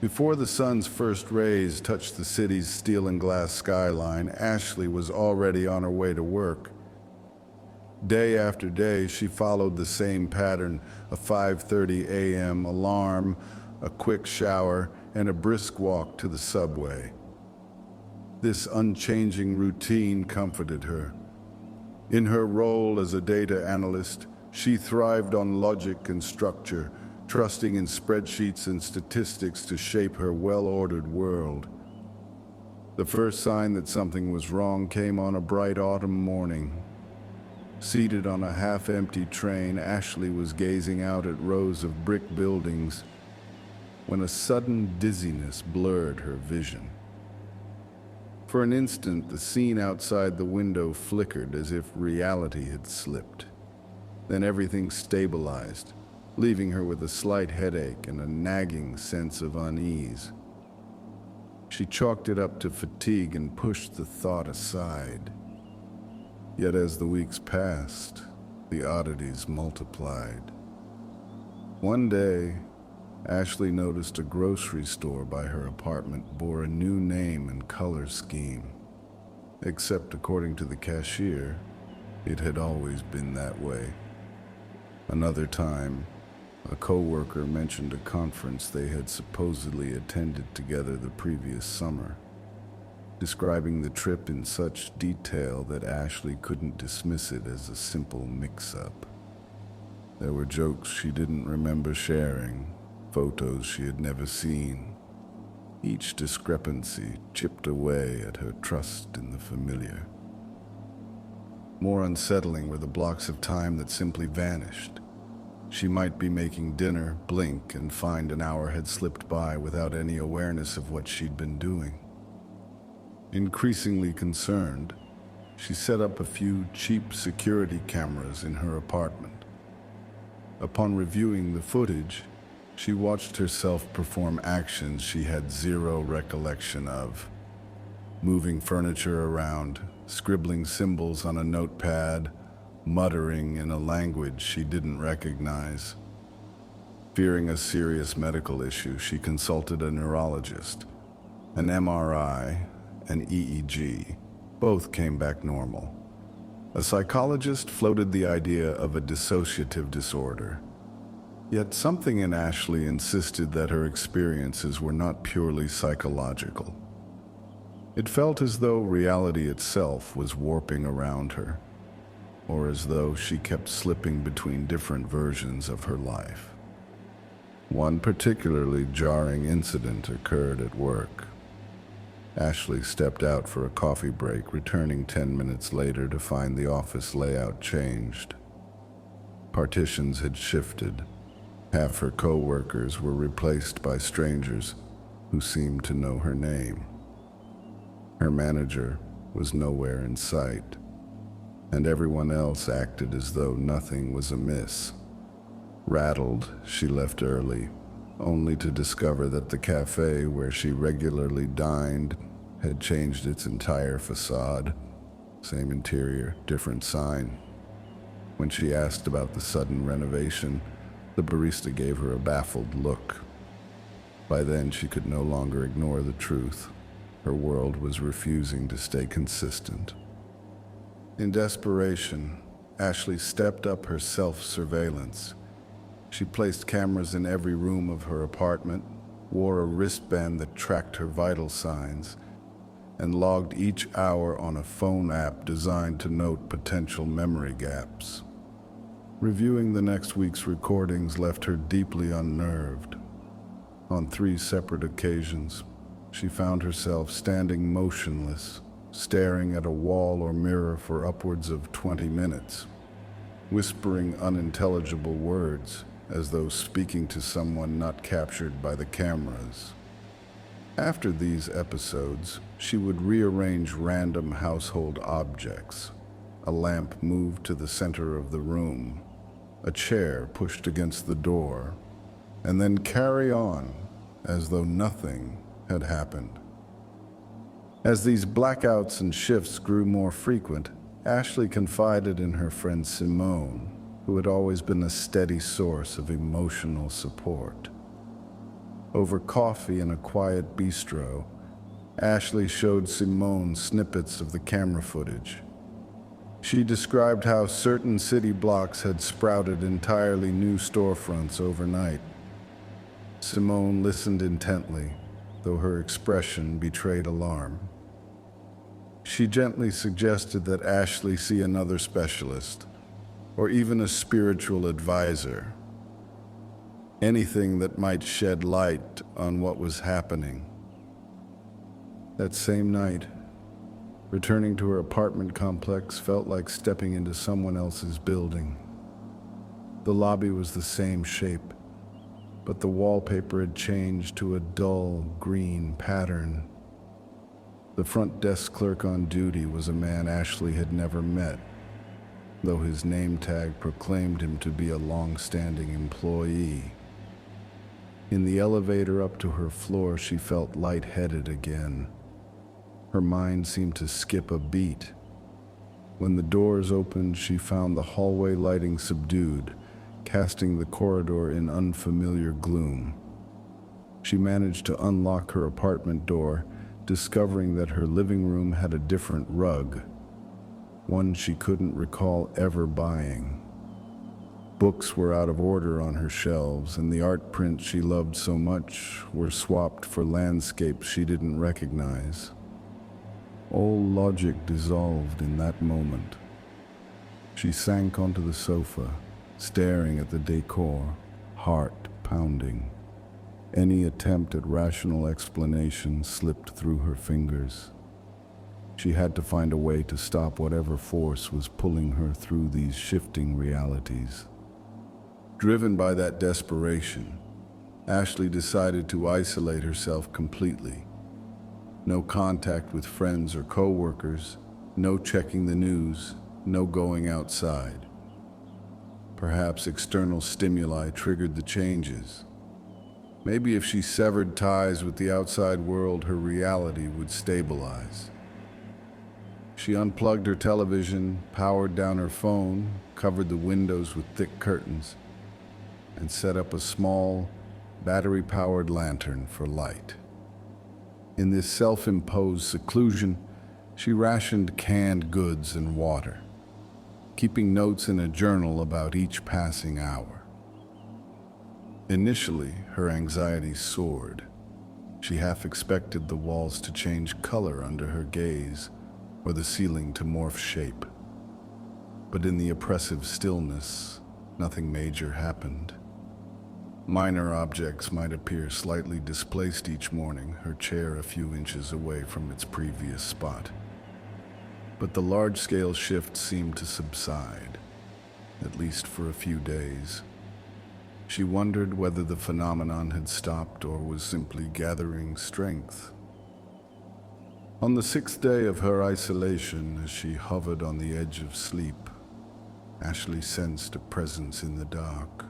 Before the sun's first rays touched the city's steel and glass skyline, Ashley was already on her way to work. Day after day, she followed the same pattern: a 5:30 a.m. alarm, a quick shower, and a brisk walk to the subway. This unchanging routine comforted her. In her role as a data analyst, she thrived on logic and structure, trusting in spreadsheets and statistics to shape her well-ordered world. The first sign that something was wrong came on a bright autumn morning. Seated on a half-empty train, Ashley was gazing out at rows of brick buildings when a sudden dizziness blurred her vision. For an instant, the scene outside the window flickered as if reality had slipped. Then everything stabilized, leaving her with a slight headache and a nagging sense of unease. She chalked it up to fatigue and pushed the thought aside. Yet as the weeks passed, the oddities multiplied. One day, Ashley noticed a grocery store by her apartment bore a new name and color scheme. Except according to the cashier, it had always been that way. Another time, a co-worker mentioned a conference they had supposedly attended together the previous summer, describing the trip in such detail that Ashley couldn't dismiss it as a simple mix-up. There were jokes she didn't remember sharing, photos she had never seen. Each discrepancy chipped away at her trust in the familiar. More unsettling were the blocks of time that simply vanished. She might be making dinner, blink, and find an hour had slipped by without any awareness of what she'd been doing. Increasingly concerned, she set up a few cheap security cameras in her apartment. Upon reviewing the footage, she watched herself perform actions she had zero recollection of. Moving furniture around, scribbling symbols on a notepad, muttering in a language she didn't recognize. Fearing a serious medical issue, she consulted a neurologist. An MRI, an EEG, both came back normal. A psychologist floated the idea of a dissociative disorder. Yet something in Ashley insisted that her experiences were not purely psychological. It felt as though reality itself was warping around her, or as though she kept slipping between different versions of her life. One particularly jarring incident occurred at work. Ashley stepped out for a coffee break, returning 10 minutes later to find the office layout changed. Partitions had shifted. Half her co-workers were replaced by strangers who seemed to know her name. Her manager was nowhere in sight, and everyone else acted as though nothing was amiss. Rattled, she left early, only to discover that the cafe where she regularly dined had changed its entire facade. Same interior, different sign. When she asked about the sudden renovation, the barista gave her a baffled look. By then, she could no longer ignore the truth. Her world was refusing to stay consistent. In desperation, Ashley stepped up her self-surveillance. She placed cameras in every room of her apartment, wore a wristband that tracked her vital signs, and logged each hour on a phone app designed to note potential memory gaps. Reviewing the next week's recordings left her deeply unnerved. On 3 separate occasions, she found herself standing motionless, staring at a wall or mirror for upwards of 20 minutes, whispering unintelligible words as though speaking to someone not captured by the cameras. After these episodes, she would rearrange random household objects. A lamp moved to the center of the room, a chair pushed against the door, and then carry on as though nothing had happened. As these blackouts and shifts grew more frequent, Ashley confided in her friend Simone, who had always been a steady source of emotional support. Over coffee in a quiet bistro, Ashley showed Simone snippets of the camera footage. She described how certain city blocks had sprouted entirely new storefronts overnight. Simone listened intently, though her expression betrayed alarm. She gently suggested that Ashley see another specialist, or even a spiritual advisor. Anything that might shed light on what was happening. That same night, returning to her apartment complex felt like stepping into someone else's building. The lobby was the same shape, but the wallpaper had changed to a dull green pattern. The front desk clerk on duty was a man Ashley had never met, though his name tag proclaimed him to be a long-standing employee. In the elevator up to her floor, she felt lightheaded again. Her mind seemed to skip a beat. When the doors opened, she found the hallway lighting subdued, casting the corridor in unfamiliar gloom. She managed to unlock her apartment door, discovering that her living room had a different rug, one she couldn't recall ever buying. Books were out of order on her shelves, and the art prints she loved so much were swapped for landscapes she didn't recognize. All logic dissolved in that moment. She sank onto the sofa, staring at the decor, heart pounding. Any attempt at rational explanation slipped through her fingers. She had to find a way to stop whatever force was pulling her through these shifting realities. Driven by that desperation, Ashley decided to isolate herself completely. No contact with friends or co-workers, no checking the news, no going outside. Perhaps external stimuli triggered the changes. Maybe if she severed ties with the outside world, her reality would stabilize. She unplugged her television, powered down her phone, covered the windows with thick curtains, and set up a small, battery-powered lantern for light. In this self-imposed seclusion, she rationed canned goods and water, keeping notes in a journal about each passing hour. Initially, her anxiety soared. She half expected the walls to change color under her gaze, or the ceiling to morph shape. But in the oppressive stillness, nothing major happened. Minor objects might appear slightly displaced each morning, her chair a few inches away from its previous spot. But the large-scale shift seemed to subside, at least for a few days. She wondered whether the phenomenon had stopped or was simply gathering strength. On the 6th day of her isolation, as she hovered on the edge of sleep, Ashley sensed a presence in the dark.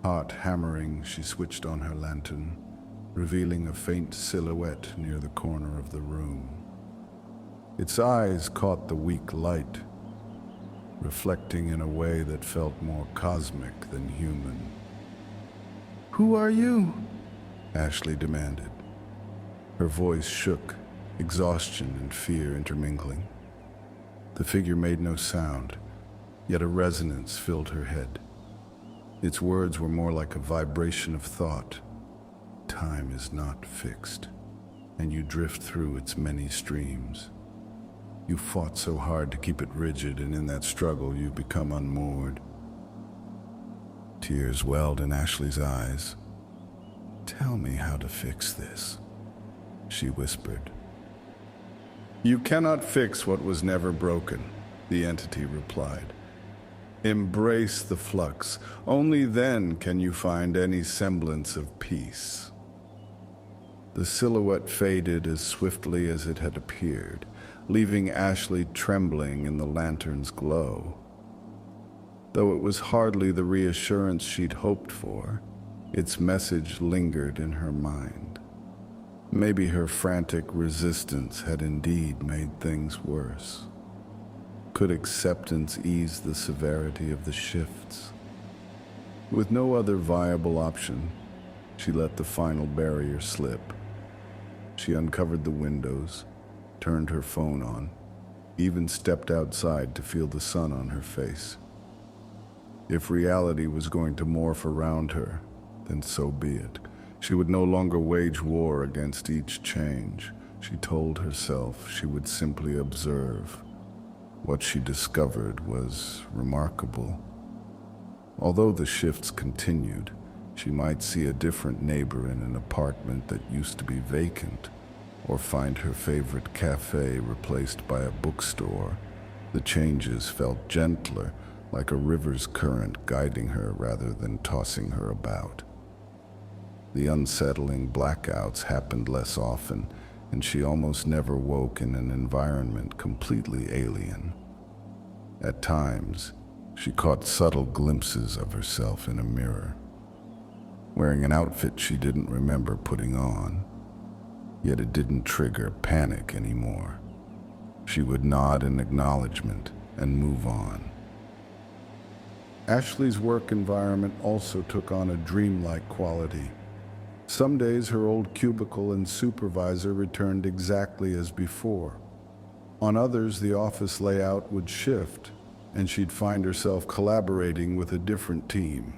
Heart hammering, she switched on her lantern, revealing a faint silhouette near the corner of the room. Its eyes caught the weak light, reflecting in a way that felt more cosmic than human. "Who are you?" Ashley demanded. Her voice shook, exhaustion and fear intermingling. The figure made no sound, yet a resonance filled her head. Its words were more like a vibration of thought. Time is not fixed, and you drift through its many streams. You fought so hard to keep it rigid, and in that struggle you become unmoored. Tears welled in Ashley's eyes. "Tell me how to fix this," she whispered. "You cannot fix what was never broken," the entity replied. "Embrace the flux. Only then can you find any semblance of peace." The silhouette faded as swiftly as it had appeared, leaving Ashley trembling in the lantern's glow. Though it was hardly the reassurance she'd hoped for, its message lingered in her mind. Maybe her frantic resistance had indeed made things worse. Could acceptance ease the severity of the shifts? With no other viable option, She let the final barrier slip. She uncovered the windows, turned her phone on, even stepped outside to feel the sun on her face. If reality was going to morph around her, then so be it. She would no longer wage war against each change. She told herself she would simply observe. What she discovered was remarkable. Although the shifts continued, she might see a different neighbor in an apartment that used to be vacant, or find her favorite cafe replaced by a bookstore. The changes felt gentler, like a river's current guiding her rather than tossing her about. The unsettling blackouts happened less often, and she almost never woke in an environment completely alien. At times, she caught subtle glimpses of herself in a mirror, wearing an outfit she didn't remember putting on, yet it didn't trigger panic anymore. She would nod in acknowledgement and move on. Ashley's work environment also took on a dreamlike quality. Some days her old cubicle and supervisor returned exactly as before. On others, the office layout would shift, and she'd find herself collaborating with a different team.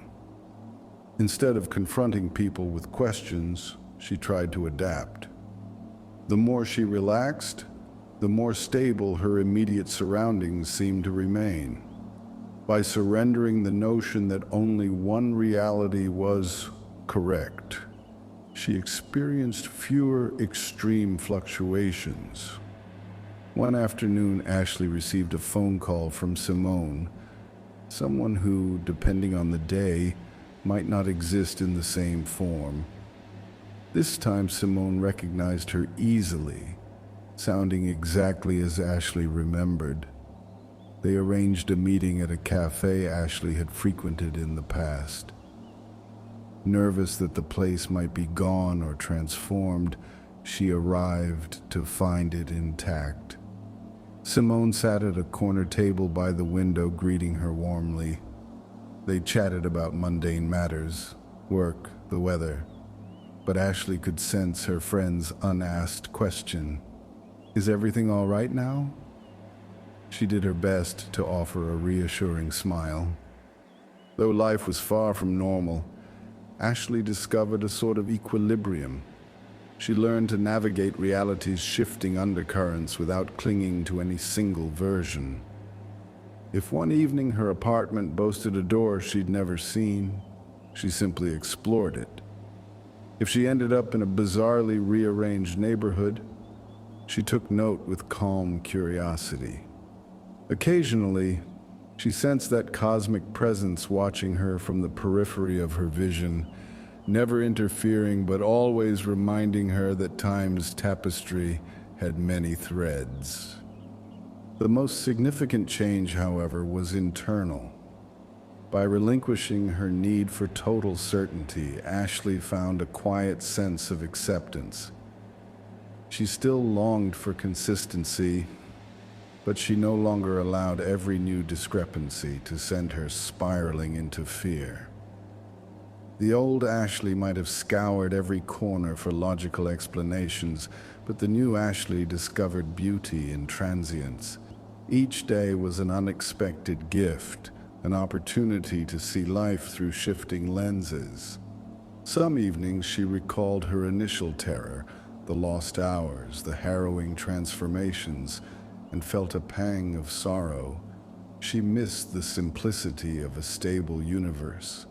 Instead of confronting people with questions, she tried to adapt. The more she relaxed, the more stable her immediate surroundings seemed to remain. By surrendering the notion that only one reality was correct, she experienced fewer extreme fluctuations. One afternoon, Ashley received a phone call from Simone, someone who, depending on the day, might not exist in the same form. This time, Simone recognized her easily, sounding exactly as Ashley remembered. They arranged a meeting at a cafe Ashley had frequented in the past. Nervous that the place might be gone or transformed, she arrived to find it intact. Simone sat at a corner table by the window, greeting her warmly. They chatted about mundane matters, work, the weather, but Ashley could sense her friend's unasked question. "Is everything all right now?" She did her best to offer a reassuring smile. Though life was far from normal, Ashley discovered a sort of equilibrium. She learned to navigate reality's shifting undercurrents without clinging to any single version. If one evening her apartment boasted a door she'd never seen, she simply explored it. If she ended up in a bizarrely rearranged neighborhood, she took note with calm curiosity. Occasionally, she sensed that cosmic presence watching her from the periphery of her vision, never interfering but always reminding her that time's tapestry had many threads. The most significant change, however, was internal. By relinquishing her need for total certainty, Ashley found a quiet sense of acceptance. She still longed for consistency, but she no longer allowed every new discrepancy to send her spiraling into fear. The old Ashley might have scoured every corner for logical explanations, but the new Ashley discovered beauty in transience. Each day was an unexpected gift, an opportunity to see life through shifting lenses. Some evenings she recalled her initial terror, the lost hours, the harrowing transformations, and felt a pang of sorrow. She missed the simplicity of a stable universe.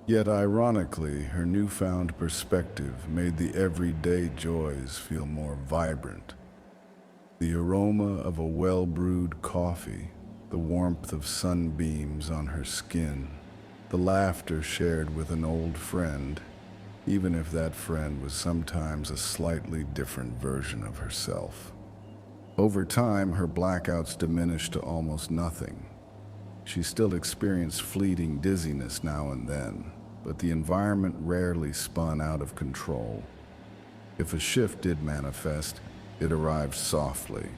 Yet ironically, her newfound perspective made the everyday joys feel more vibrant. The aroma of a well-brewed coffee, the warmth of sunbeams on her skin, the laughter shared with an old friend, even if that friend was sometimes a slightly different version of herself. Over time, her blackouts diminished to almost nothing. She still experienced fleeting dizziness now and then, but the environment rarely spun out of control. If a shift did manifest, it arrived softly,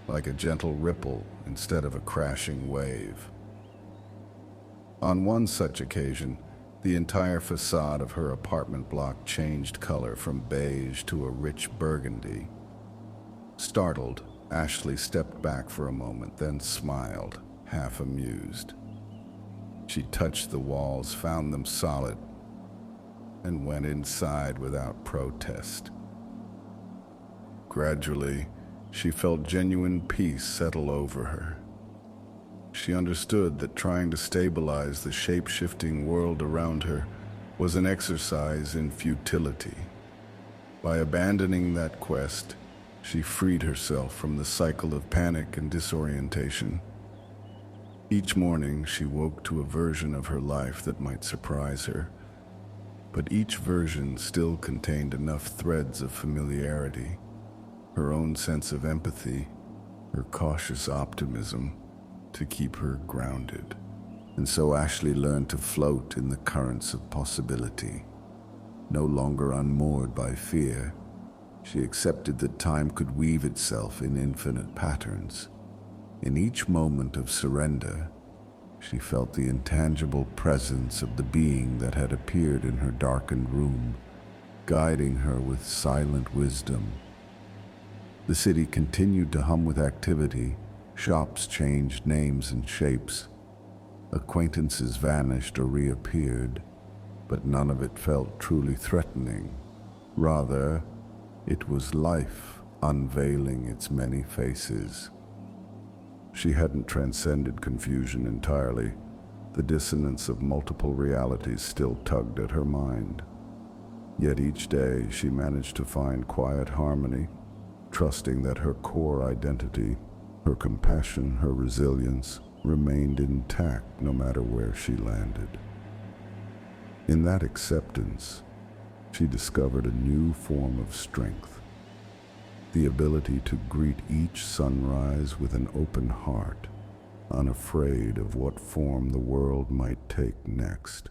like a gentle ripple instead of a crashing wave. On one such occasion, The entire facade of her apartment block changed color from beige to a rich burgundy. Startled, Ashley stepped back for a moment, then smiled, half amused. She touched the walls, found them solid, and went inside without protest. Gradually, she felt genuine peace settle over her. She understood that trying to stabilize the shape-shifting world around her was an exercise in futility. By abandoning that quest, she freed herself from the cycle of panic and disorientation. Each morning, she woke to a version of her life that might surprise her, but each version still contained enough threads of familiarity, her own sense of empathy, her cautious optimism, to keep her grounded. And so Ashley learned to float in the currents of possibility. No longer unmoored by fear, she accepted that time could weave itself in infinite patterns. In each moment of surrender, she felt the intangible presence of the being that had appeared in her darkened room, guiding her with silent wisdom. The city continued to hum with activity. Shops changed names and shapes. Acquaintances vanished or reappeared, but none of it felt truly threatening. Rather, it was life unveiling its many faces. She hadn't transcended confusion entirely. The dissonance of multiple realities still tugged at her mind. Yet each day she managed to find quiet harmony, trusting that her core identity, her compassion, her resilience, remained intact no matter where she landed. In that acceptance, she discovered a new form of strength, the ability to greet each sunrise with an open heart, unafraid of what form the world might take next.